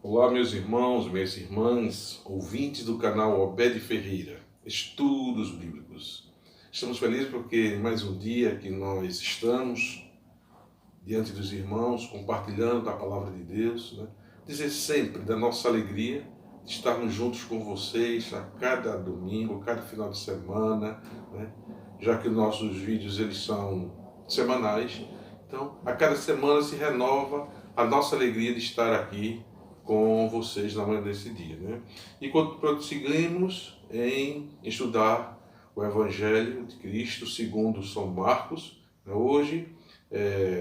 Olá, meus irmãos, minhas irmãs, ouvintes do canal Obed Ferreira, Estudos Bíblicos. Estamos felizes porque mais um dia que nós estamos diante dos irmãos, compartilhando da palavra de Deus, né? Dizer sempre da nossa alegria de estarmos juntos com vocês a cada domingo, cada final de semana, né? Já que nossos vídeos eles são semanais, então a cada semana se renova a nossa alegria de estar aqui com vocês na manhã desse dia, né? E quando prosseguimos em estudar o Evangelho de Cristo segundo São Marcos, né? Hoje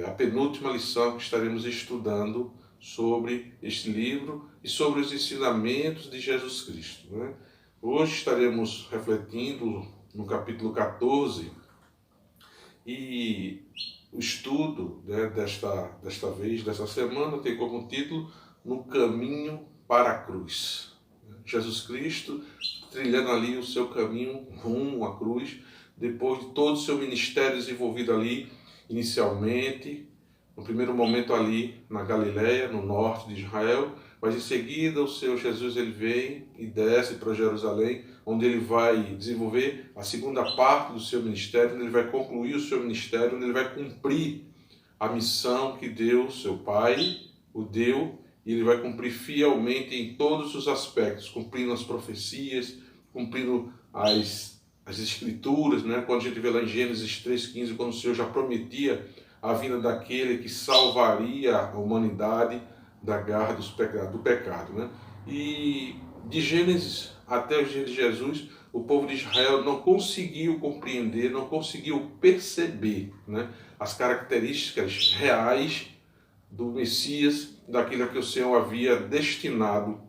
a penúltima lição que estaremos estudando sobre este livro e sobre os ensinamentos de Jesus Cristo, né? Hoje estaremos refletindo no capítulo 14 e o estudo, né, desta semana tem como título No Caminho para a Cruz. Jesus Cristo trilhando ali o seu caminho rumo à cruz, depois de todo o seu ministério desenvolvido ali inicialmente, no primeiro momento ali na Galileia, no norte de Israel, mas em seguida o Senhor Jesus ele vem e desce para Jerusalém, onde ele vai desenvolver a segunda parte do seu ministério, onde ele vai concluir o seu ministério, onde ele vai cumprir a missão que Deus, seu Pai, o deu, e ele vai cumprir fielmente em todos os aspectos, cumprindo as profecias, cumprindo as escrituras, né? Quando a gente vê lá em Gênesis 3,15, quando o Senhor já prometia a vinda daquele que salvaria a humanidade da garra do pecado, né? E de Gênesis até os dias de Jesus, o povo de Israel não conseguiu compreender, não conseguiu perceber, né, as características reais do Messias, daquilo que o Senhor havia destinado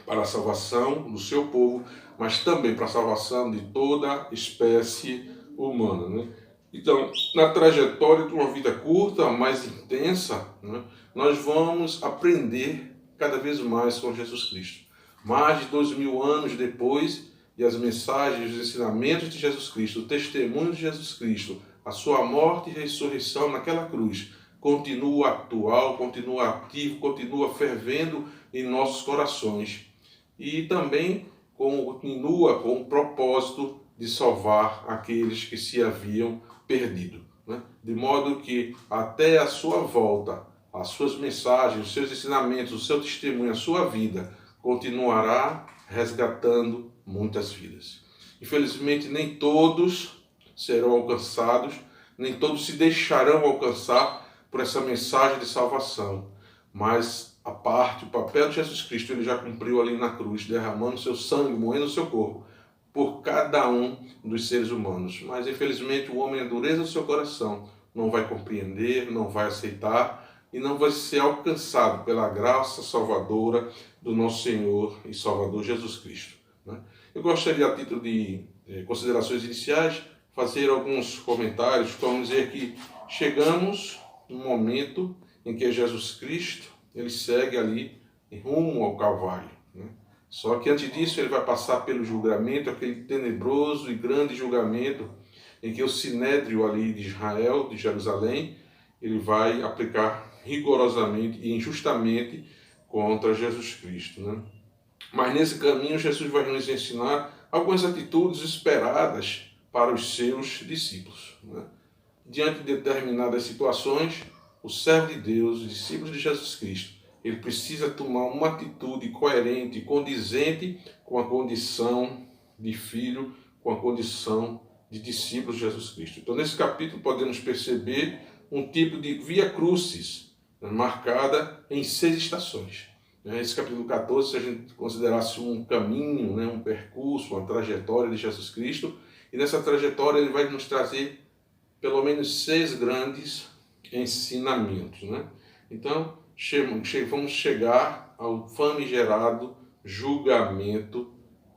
para a salvação do seu povo, mas também para a salvação de toda a espécie humana, né? Então, na trajetória de uma vida curta, mais intensa, né, nós vamos aprender cada vez mais com Jesus Cristo. Mais de 2000 anos depois, e as mensagens, os ensinamentos de Jesus Cristo, o testemunho de Jesus Cristo, a sua morte e ressurreição naquela cruz, continua atual, continua ativo, continua fervendo em nossos corações. E também continua com o propósito de salvar aqueles que se haviam perdido, né? De modo que até a sua volta, as suas mensagens, os seus ensinamentos, o seu testemunho, a sua vida continuará resgatando muitas vidas. Infelizmente, nem todos serão alcançados, nem todos se deixarão alcançar por essa mensagem de salvação, mas a parte, o papel de Jesus Cristo, ele já cumpriu ali na cruz, derramando seu sangue, moendo o seu corpo, por cada um dos seres humanos. Mas, infelizmente, o homem, a dureza do seu coração, não vai compreender, não vai aceitar e não vai ser alcançado pela graça salvadora do nosso Senhor e Salvador Jesus Cristo, né? Eu gostaria, a título de considerações iniciais, fazer alguns comentários, como dizer que chegamos num momento em que Jesus Cristo ele segue ali em rumo ao Calvário, né? Só que antes disso ele vai passar pelo julgamento, aquele tenebroso e grande julgamento em que o Sinédrio ali de Israel, de Jerusalém, ele vai aplicar rigorosamente e injustamente contra Jesus Cristo, né? Mas nesse caminho Jesus vai nos ensinar algumas atitudes esperadas para os seus discípulos, né? Diante de determinadas situações, o servo de Deus, o discípulo de Jesus Cristo, ele precisa tomar uma atitude coerente, condizente com a condição de filho, com a condição de discípulo de Jesus Cristo. Então, nesse capítulo, podemos perceber um tipo de via crucis, né, marcada em 6 estações. Esse capítulo 14, se a gente considerasse um caminho, né, um percurso, uma trajetória de Jesus Cristo, e nessa trajetória ele vai nos trazer pelo menos 6 grandes ensinamentos, né? Então, vamos chegar ao famigerado julgamento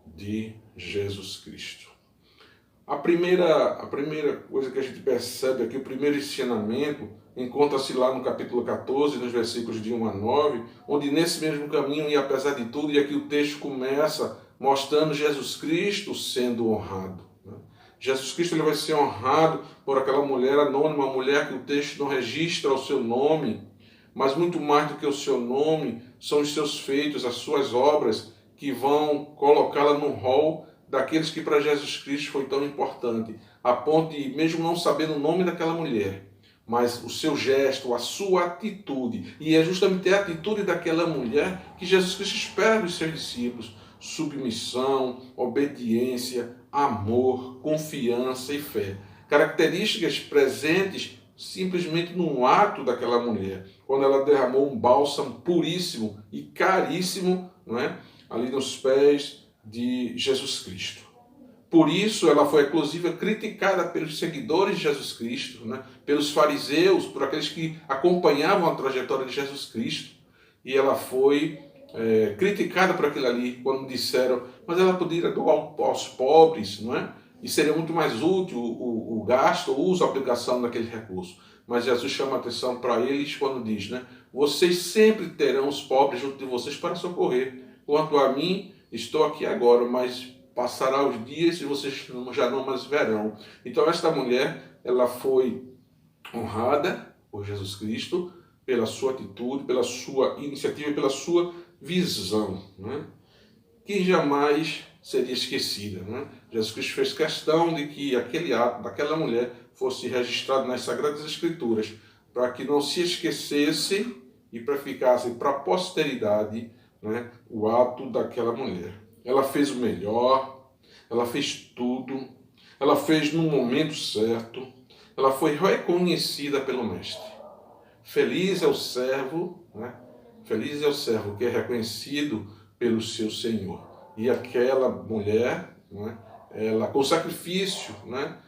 de Jesus Cristo. A primeira coisa que a gente percebe aqui, o primeiro ensinamento, encontra-se lá no capítulo 14, nos versículos de 1 a 9, onde nesse mesmo caminho, e apesar de tudo, e aqui o texto começa mostrando Jesus Cristo sendo honrado, né? Jesus Cristo ele vai ser honrado por aquela mulher anônima, uma mulher que o texto não registra o seu nome, mas muito mais do que o seu nome, são os seus feitos, as suas obras, que vão colocá-la no rol daqueles que para Jesus Cristo foi tão importante, a ponto de, mesmo não sabendo o nome daquela mulher, mas o seu gesto, a sua atitude, e é justamente a atitude daquela mulher que Jesus Cristo espera dos seus discípulos: submissão, obediência, amor, confiança e fé. Características presentes simplesmente no ato daquela mulher, quando ela derramou um bálsamo puríssimo e caríssimo, não é? Ali nos pés de Jesus Cristo. Por isso ela foi inclusive criticada pelos seguidores de Jesus Cristo, né? Pelos fariseus, por aqueles que acompanhavam a trajetória de Jesus Cristo. E ela foi criticada por aquilo ali, quando disseram, mas ela poderia doar aos pobres, não é? E seria muito mais útil o gasto, o uso, a aplicação daquele recurso. Mas Jesus chama a atenção para eles quando diz, né? Vocês sempre terão os pobres junto de vocês para socorrer. Quanto a mim, estou aqui agora, mas passará os dias e vocês já não mais verão. Então esta mulher, ela foi honrada por Jesus Cristo pela sua atitude, pela sua iniciativa, pela sua visão, né? Que jamais seria esquecida, né? Jesus Cristo fez questão de que aquele ato daquela mulher fosse registrado nas Sagradas Escrituras, para que não se esquecesse e para ficasse para a posteridade, né, o ato daquela mulher. Ela fez o melhor, ela fez tudo, ela fez no momento certo, ela foi reconhecida pelo Mestre. Feliz é o servo, né? Feliz é o servo que é reconhecido pelo seu Senhor. E aquela mulher, né, ela com sacrifício, né,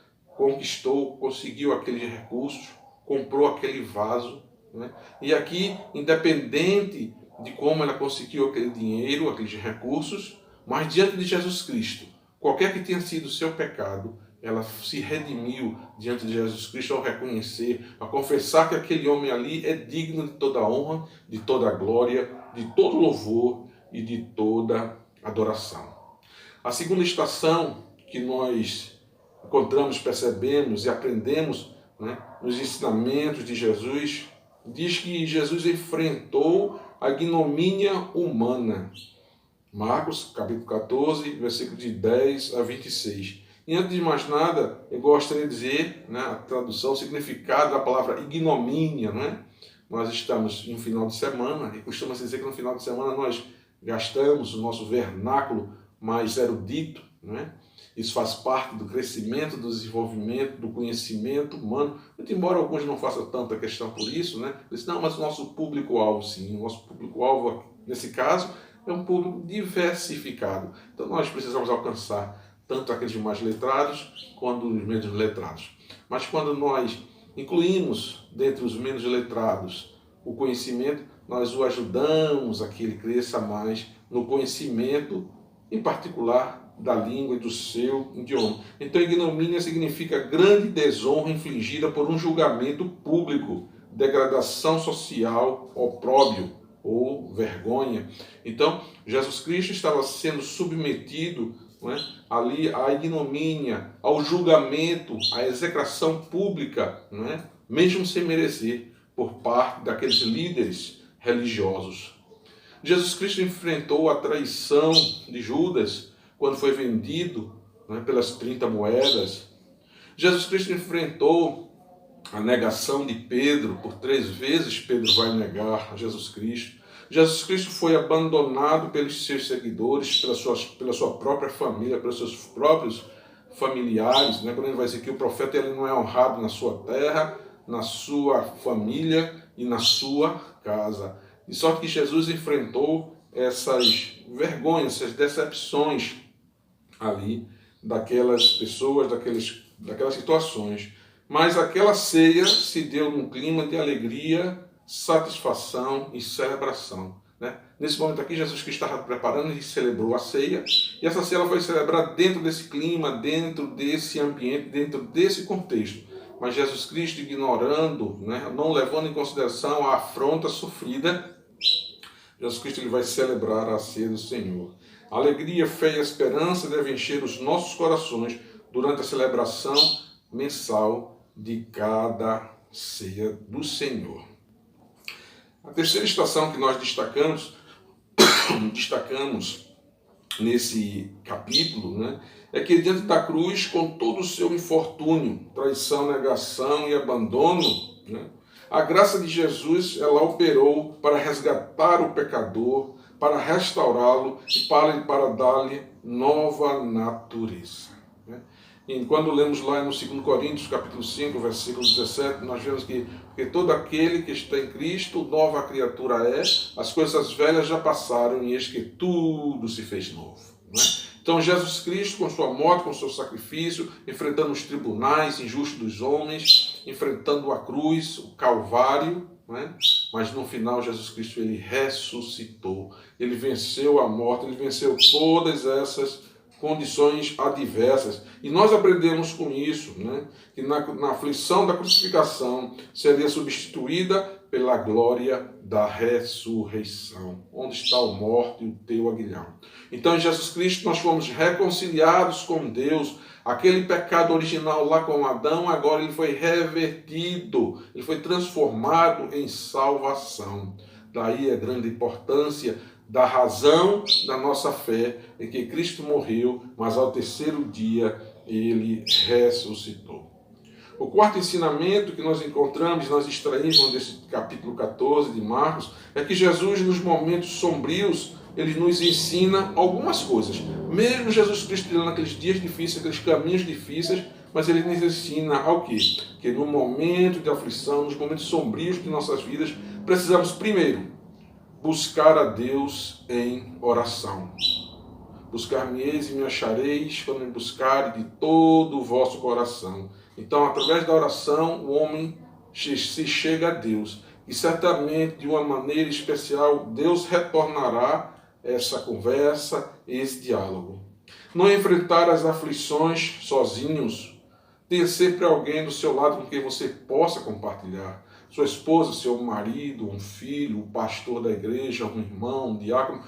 conseguiu aqueles recursos, comprou aquele vaso, né? E aqui, independente de como ela conseguiu aquele dinheiro, aqueles recursos, mas diante de Jesus Cristo, qualquer que tenha sido o seu pecado, ela se redimiu diante de Jesus Cristo ao reconhecer, a confessar que aquele homem ali é digno de toda honra, de toda glória, de todo louvor e de toda adoração. A segunda estação que nós encontramos, percebemos e aprendemos, né, nos ensinamentos de Jesus, diz que Jesus enfrentou a ignomínia humana. Marcos, capítulo 14, versículo de 10 a 26. E antes de mais nada, eu gostaria de dizer, né, a tradução, o significado da palavra ignomínia, não é? Nós estamos em um final de semana, e costuma-se dizer que no final de semana nós gastamos o nosso vernáculo mais erudito, não é? Isso faz parte do crescimento, do desenvolvimento, do conhecimento humano. Muito embora alguns não façam tanta questão por isso, né? Dizem, não, mas o nosso público-alvo, sim. O nosso público-alvo, nesse caso, é um público diversificado. Então nós precisamos alcançar tanto aqueles mais letrados quanto os menos letrados. Mas quando nós incluímos dentre os menos letrados o conhecimento, nós o ajudamos a que ele cresça mais no conhecimento, em particular da língua e do seu idioma. Então, ignomínia significa grande desonra infligida por um julgamento público, degradação social, opróbrio ou vergonha. Então, Jesus Cristo estava sendo submetido, não é, ali à ignomínia, ao julgamento, à execração pública, não é, mesmo sem merecer, por parte daqueles líderes religiosos. Jesus Cristo enfrentou a traição de Judas quando foi vendido, né, pelas 30 moedas. Jesus Cristo enfrentou a negação de Pedro. Por 3 vezes Pedro vai negar a Jesus Cristo. Jesus Cristo foi abandonado pelos seus seguidores, pela sua própria família, pelos seus próprios familiares, né? Quando ele vai dizer que o profeta ele não é honrado na sua terra, na sua família e na sua casa. De sorte que Jesus enfrentou essas vergonhas, essas decepções ali daquelas pessoas, daquelas situações. Mas aquela ceia se deu num clima de alegria, satisfação e celebração, né? Nesse momento aqui, Jesus Cristo estava preparando e celebrou a ceia, e essa ceia foi celebrada dentro desse clima, dentro desse ambiente, dentro desse contexto. Mas Jesus Cristo, ignorando, né, não levando em consideração a afronta sofrida, Jesus Cristo ele vai celebrar a ceia do Senhor. A alegria, fé e a esperança devem encher os nossos corações durante a celebração mensal de cada ceia do Senhor. A terceira estação que nós destacamos destacamos nesse capítulo, né, é que diante da cruz, com todo o seu infortúnio, traição, negação e abandono, né, a graça de Jesus, ela operou para resgatar o pecador, para restaurá-lo e para dar-lhe nova natureza. Né? E quando lemos lá no 2 Coríntios, capítulo 5, versículo 17, nós vemos que porque todo aquele que está em Cristo, nova criatura é, as coisas velhas já passaram e eis que tudo se fez novo. Né? Então Jesus Cristo, com sua morte, com seu sacrifício, enfrentando os tribunais injustos dos homens, enfrentando a cruz, o Calvário, né? Mas no final Jesus Cristo ele ressuscitou, ele venceu a morte, ele venceu todas essas condições adversas. E nós aprendemos com isso, né? Que na aflição da crucificação seria substituída pela glória da ressurreição. Onde está a morte e o teu aguilhão? Então, em Jesus Cristo, nós fomos reconciliados com Deus. Aquele pecado original lá com Adão, agora ele foi revertido, ele foi transformado em salvação. Daí a grande importância da razão da nossa fé, em que Cristo morreu, mas ao terceiro dia ele ressuscitou. O quarto ensinamento que nós encontramos, nós extraímos desse capítulo 14 de Marcos, é que Jesus, nos momentos sombrios, ele nos ensina algumas coisas. Mesmo Jesus Cristo trilhando aqueles dias difíceis, aqueles caminhos difíceis, mas ele nos ensina ao quê? Que no momento de aflição, nos momentos sombrios de nossas vidas, precisamos primeiro buscar a Deus em oração. Buscar-me-eis e me achareis quando me buscarem de todo o vosso coração. Então, através da oração, o homem se chega a Deus. E certamente, de uma maneira especial, Deus retornará essa conversa, esse diálogo. Não enfrentar as aflições sozinhos. Tenha sempre alguém do seu lado com quem você possa compartilhar. Sua esposa, seu marido, um filho, um pastor da igreja, um irmão, um diácono.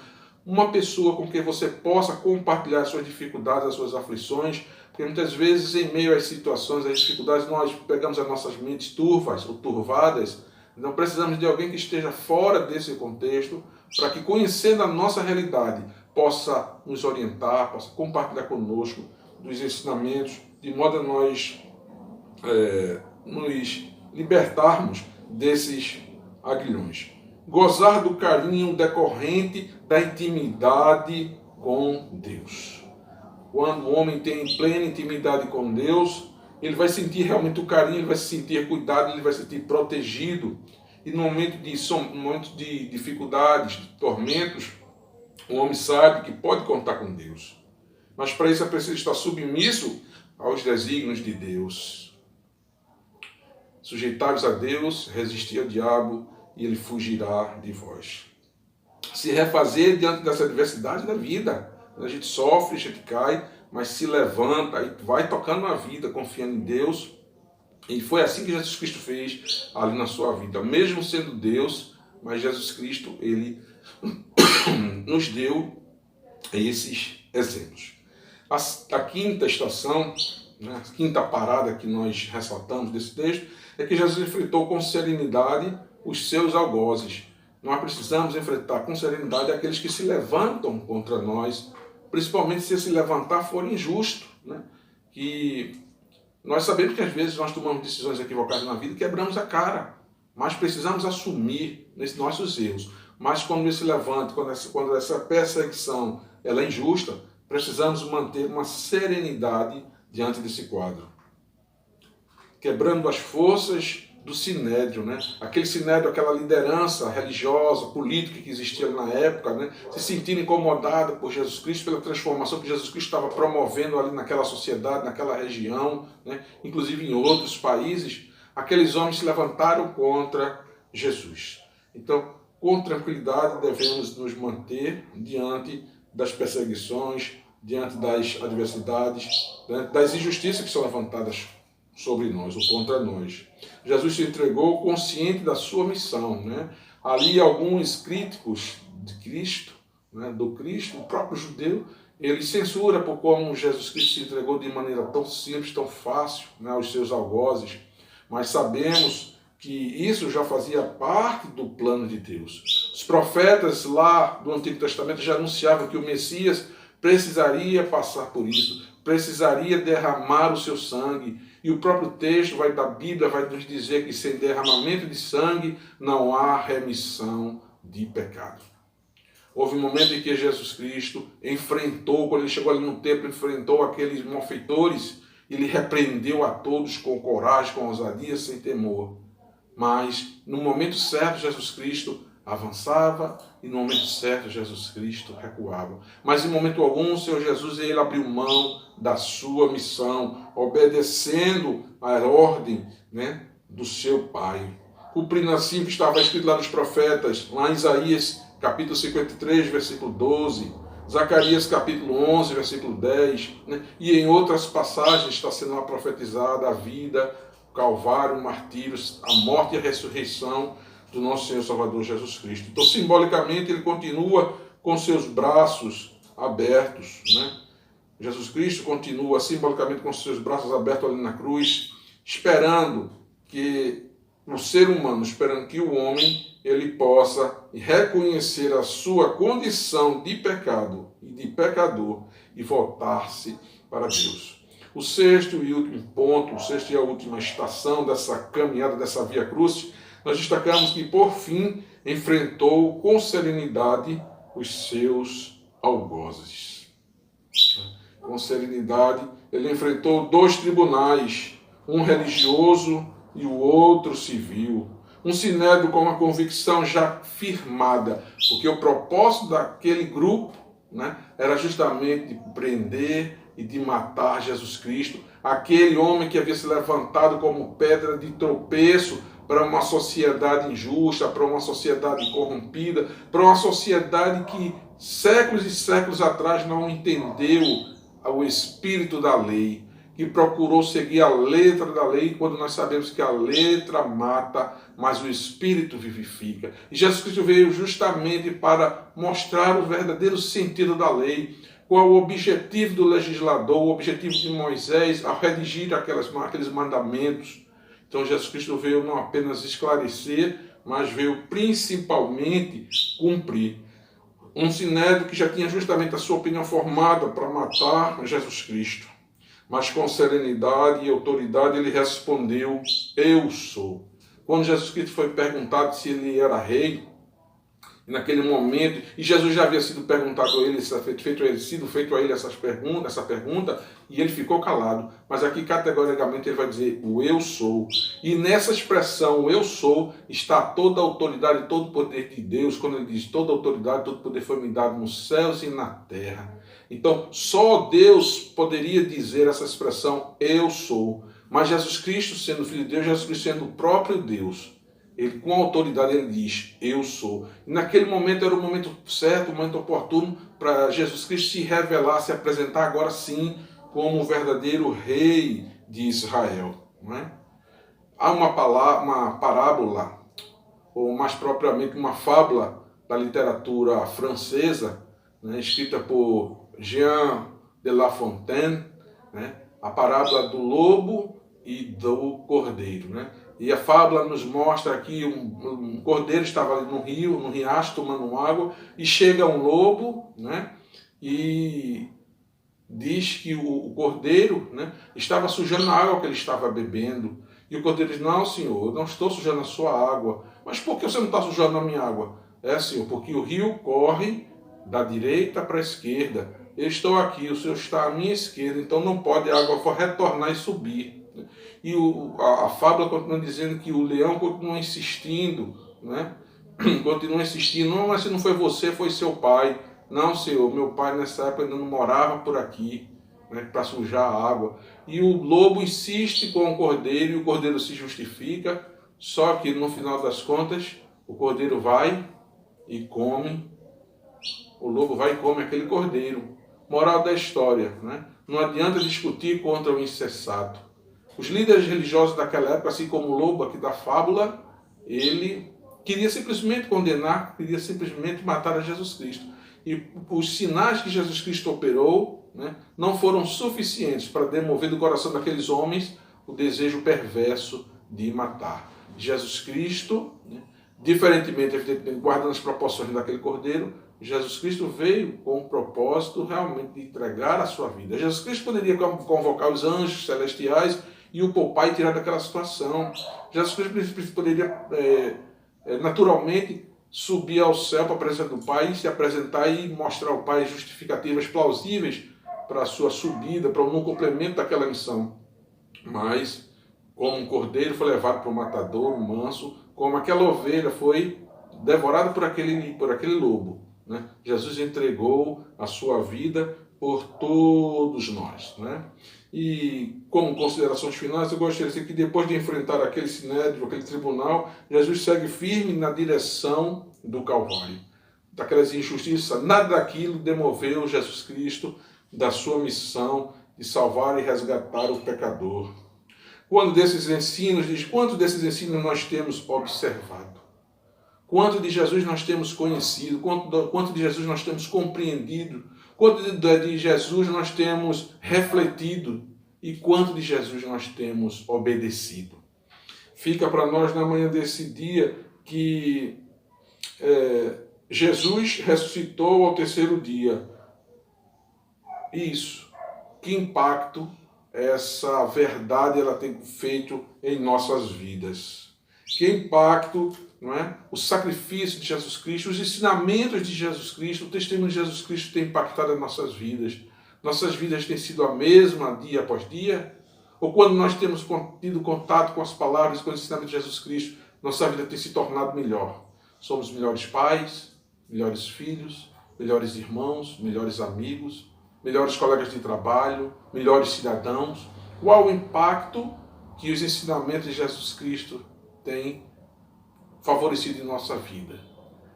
Uma pessoa com quem você possa compartilhar as suas dificuldades, as suas aflições, porque muitas vezes, em meio às situações, às dificuldades, nós pegamos as nossas mentes turvas ou turvadas. Então precisamos de alguém que esteja fora desse contexto, para que, conhecendo a nossa realidade, possa nos orientar, possa compartilhar conosco dos ensinamentos, de modo a nós nos libertarmos desses aguilhões. Gozar do carinho decorrente da intimidade com Deus. Quando o homem tem plena intimidade com Deus, ele vai sentir realmente o carinho, ele vai se sentir cuidado, ele vai se sentir protegido. E no momento de dificuldades, de tormentos, o homem sabe que pode contar com Deus. Mas para isso é preciso estar submisso aos desígnios de Deus. Sujeitai-vos a Deus, resistir ao diabo, e ele fugirá de vós. Se refazer diante dessa adversidade da vida. A gente sofre, a gente cai, mas se levanta e vai tocando na vida, confiando em Deus. E foi assim que Jesus Cristo fez ali na sua vida. Mesmo sendo Deus, mas Jesus Cristo, ele nos deu esses exemplos. A quinta estação, né, a quinta parada que nós ressaltamos desse texto, é que Jesus enfrentou com serenidade os seus algozes. Nós precisamos enfrentar com serenidade aqueles que se levantam contra nós, principalmente se esse levantar for injusto. Né? Que nós sabemos que às vezes nós tomamos decisões equivocadas na vida e quebramos a cara, mas precisamos assumir nesses nossos erros. Mas quando esse levante, quando essa perseguição ela é injusta, precisamos manter uma serenidade diante desse quadro. Quebrando as forças do sinédrio, né? Aquele sinédrio, aquela liderança religiosa, política que existia na época, né? Se sentindo incomodada por Jesus Cristo, pela transformação que Jesus Cristo estava promovendo ali naquela sociedade, naquela região, né? Inclusive em outros países, aqueles homens se levantaram contra Jesus. Então, com tranquilidade devemos nos manter diante das perseguições, diante das adversidades, diante das injustiças que são levantadas sobre nós ou contra nós. Jesus se entregou consciente da sua missão. Né? Ali alguns críticos de Cristo, né, do Cristo, o próprio judeu, ele censura por como Jesus Cristo se entregou de maneira tão simples, tão fácil, né, aos seus algozes. Mas sabemos que isso já fazia parte do plano de Deus. Os profetas lá do Antigo Testamento já anunciavam que o Messias precisaria passar por isso, precisaria derramar o seu sangue. E o próprio texto da Bíblia vai nos dizer que sem derramamento de sangue não há remissão de pecado. Houve um momento em que Jesus Cristo enfrentou, quando ele chegou ali no templo, enfrentou aqueles malfeitores, ele repreendeu a todos com coragem, com ousadia, sem temor. Mas no momento certo Jesus Cristo avançava e no momento certo Jesus Cristo recuava. Mas em momento algum o Senhor Jesus ele abriu mão da sua missão, obedecendo a ordem, do seu Pai. Cumprindo assim o que estava escrito lá nos profetas, lá em Isaías capítulo 53, versículo 12, Zacarias capítulo 11, versículo 10, e em outras passagens está sendo profetizada a vida, o Calvário, o martírio, a morte e a ressurreição do nosso Senhor Salvador Jesus Cristo. Então, simbolicamente, ele continua com seus braços abertos, Jesus Cristo continua simbolicamente com seus braços abertos ali na cruz, esperando que o ser humano, esperando que o homem ele possa reconhecer a sua condição de pecado e de pecador e voltar-se para Deus. O sexto e último ponto, o sexto e a última estação dessa caminhada, dessa Via Crucis, nós destacamos que, por fim, enfrentou com serenidade os seus algozes. Com serenidade, ele enfrentou dois tribunais, um religioso e o outro civil. Um sinédrio com uma convicção já firmada, porque o propósito daquele grupo era justamente de prender e de matar Jesus Cristo, aquele homem que havia se levantado como pedra de tropeço para uma sociedade injusta, para uma sociedade corrompida, para uma sociedade que séculos e séculos atrás não entendeu o espírito da lei, que procurou seguir a letra da lei, quando nós sabemos que a letra mata, mas o Espírito vivifica. E Jesus Cristo veio justamente para mostrar o verdadeiro sentido da lei, qual o objetivo do legislador, o objetivo de Moisés ao redigir aqueles mandamentos. Então Jesus Cristo veio não apenas esclarecer, mas veio principalmente cumprir. Um sinédrio que já tinha justamente a sua opinião formada para matar Jesus Cristo. Mas com serenidade e autoridade ele respondeu, eu sou. Quando Jesus Cristo foi perguntado se ele era rei, naquele momento, e Jesus já havia sido perguntado a ele, sido feito a ele essa pergunta, e ele ficou calado. Mas aqui categoricamente ele vai dizer, o eu sou. E nessa expressão, o eu sou, está toda a autoridade, todo o poder de Deus. Quando ele diz toda a autoridade, todo o poder foi me dado nos céus e na terra. Então, só Deus poderia dizer essa expressão, eu sou. Mas Jesus Cristo, sendo Filho de Deus, Jesus Cristo sendo o próprio Deus, ele com autoridade ele diz, eu sou. E naquele momento era o momento certo, o momento oportuno para Jesus Cristo se revelar, se apresentar agora sim como o verdadeiro rei de Israel. Há uma parábola, ou mais propriamente uma fábula da literatura francesa, escrita por Jean de La Fontaine, a parábola do lobo e do cordeiro. E a fábula nos mostra aqui um cordeiro estava ali no rio, no riacho, tomando água, e chega um lobo, e diz que o cordeiro estava sujando a água que ele estava bebendo. E o cordeiro diz, não, senhor, eu não estou sujando a sua água. Mas por que você não está sujando a minha água? Senhor, porque o rio corre da direita para a esquerda. Eu estou aqui, o senhor está à minha esquerda, então não pode a água retornar e subir. E a fábula continua dizendo que o leão continua insistindo, continua insistindo, não, mas se não foi você, foi seu pai. Não, senhor, meu pai nessa época ainda não morava por aqui, para sujar a água. E o lobo insiste com o cordeiro, e o cordeiro se justifica, só que no final das contas, o cordeiro vai e come, o lobo vai e come aquele cordeiro. Moral da história, não adianta discutir contra o insensato. Os líderes religiosos daquela época, assim como o lobo aqui da fábula, ele queria simplesmente condenar, queria simplesmente matar a Jesus Cristo. E os sinais que Jesus Cristo operou não foram suficientes para demover do coração daqueles homens o desejo perverso de matar. Jesus Cristo, né, diferentemente, evidentemente, guardando as proporções daquele cordeiro, Jesus Cristo veio com o propósito realmente de entregar a sua vida. Jesus Cristo poderia convocar os anjos celestiais e o poupar e tirar daquela situação. Jesus Cristo poderia naturalmente subir ao céu para a presença do Pai, se apresentar e mostrar ao Pai justificativas plausíveis para a sua subida, para o não cumprimento daquela missão. Mas, como um cordeiro foi levado para o matador, um manso, como aquela ovelha foi devorada por aquele lobo, né? Jesus entregou a sua vida por todos nós, né? E como considerações finais, eu gostaria de dizer que depois de enfrentar aquele sinédrio, aquele tribunal, Jesus segue firme na direção do Calvário. Daquelas injustiças, nada daquilo demoveu Jesus Cristo da sua missão de salvar e resgatar o pecador. Quanto desses ensinos nós temos observado? Quanto de Jesus nós temos conhecido? Quanto de Jesus nós temos compreendido? Quanto de Jesus nós temos refletido? E quanto de Jesus nós temos obedecido? Fica para nós na manhã desse dia que Jesus ressuscitou ao terceiro dia. Isso. Que impacto essa verdade ela tem feito em nossas vidas? Que impacto, não é? O sacrifício de Jesus Cristo, os ensinamentos de Jesus Cristo, o testemunho de Jesus Cristo tem impactado as nossas vidas. Nossas vidas têm sido a mesma dia após dia? Ou quando nós temos tido contato com as palavras, com os ensinamentos de Jesus Cristo, nossa vida tem se tornado melhor? Somos melhores pais, melhores filhos, melhores irmãos, melhores amigos, melhores colegas de trabalho, melhores cidadãos. Qual o impacto que os ensinamentos de Jesus Cristo têm favorecido em nossa vida?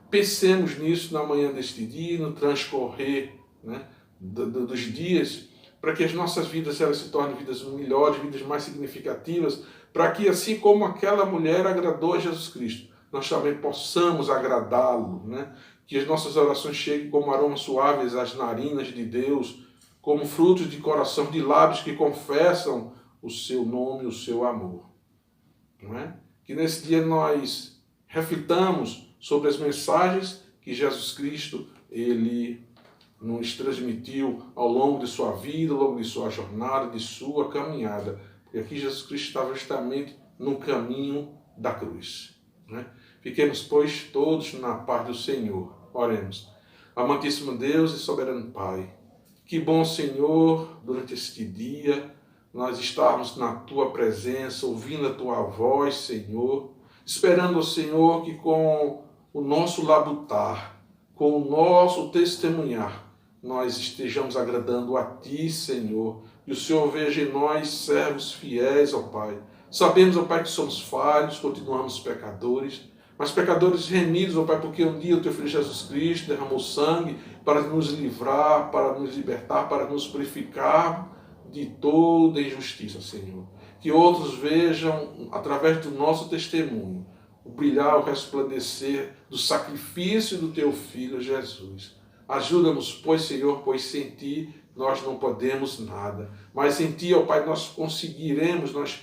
Pensemos nisso na manhã deste dia, no transcorrer, né, dos dias, para que as nossas vidas elas se tornem vidas melhores, vidas mais significativas, para que assim como aquela mulher agradou a Jesus Cristo, nós também possamos agradá-lo, né? Que as nossas orações cheguem como aromas suaves às narinas de Deus, como frutos de coração, de lábios que confessam o seu nome, o seu amor. Não é? Que nesse dia nós reflitamos sobre as mensagens que Jesus Cristo ele nos transmitiu ao longo de sua vida, ao longo de sua jornada, de sua caminhada. E aqui Jesus Cristo estava justamente no caminho da cruz. Né? Fiquemos, pois, todos na paz do Senhor. Oremos. Amantíssimo Deus e soberano Pai, que bom, Senhor, durante este dia, nós estarmos na Tua presença, ouvindo a Tua voz, Senhor, esperando, Senhor, que com o nosso labutar, com o nosso testemunhar, nós estejamos agradando a Ti, Senhor, e o Senhor veja em nós servos fiéis, ó Pai. Sabemos, ó Pai, que somos falhos, continuamos pecadores, mas pecadores remidos, ó Pai, porque um dia o Teu Filho Jesus Cristo derramou sangue para nos livrar, para nos libertar, para nos purificar de toda injustiça, Senhor. Que outros vejam, através do nosso testemunho, o brilhar, o resplandecer do sacrifício do Teu Filho Jesus. Ajuda-nos, pois, Senhor, pois sem Ti nós não podemos nada. Mas em Ti, ó Pai, nós conseguiremos, nós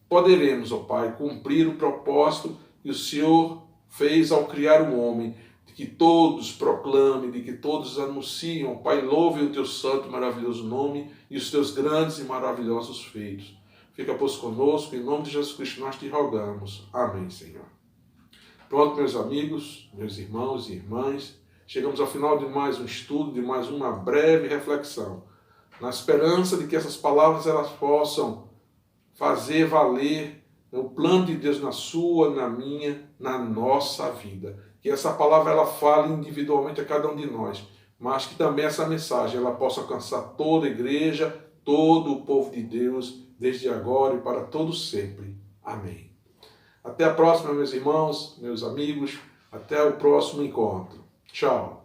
poderemos, ó Pai, cumprir o propósito que o Senhor fez ao criar o homem, de que todos proclamem, de que todos anunciem, ó Pai, louvem o Teu santo e maravilhoso nome e os Teus grandes e maravilhosos feitos. Fica, pois, conosco, em nome de Jesus Cristo nós te rogamos. Amém, Senhor. Pronto, meus amigos, meus irmãos e irmãs, chegamos ao final de mais um estudo, de mais uma breve reflexão, na esperança de que essas palavras elas possam fazer valer o plano de Deus na sua, na minha, na nossa vida. Que essa palavra ela fale individualmente a cada um de nós, mas que também essa mensagem ela possa alcançar toda a igreja, todo o povo de Deus, desde agora e para todo sempre. Amém. Até a próxima, meus irmãos, meus amigos. Até o próximo encontro. Tchau.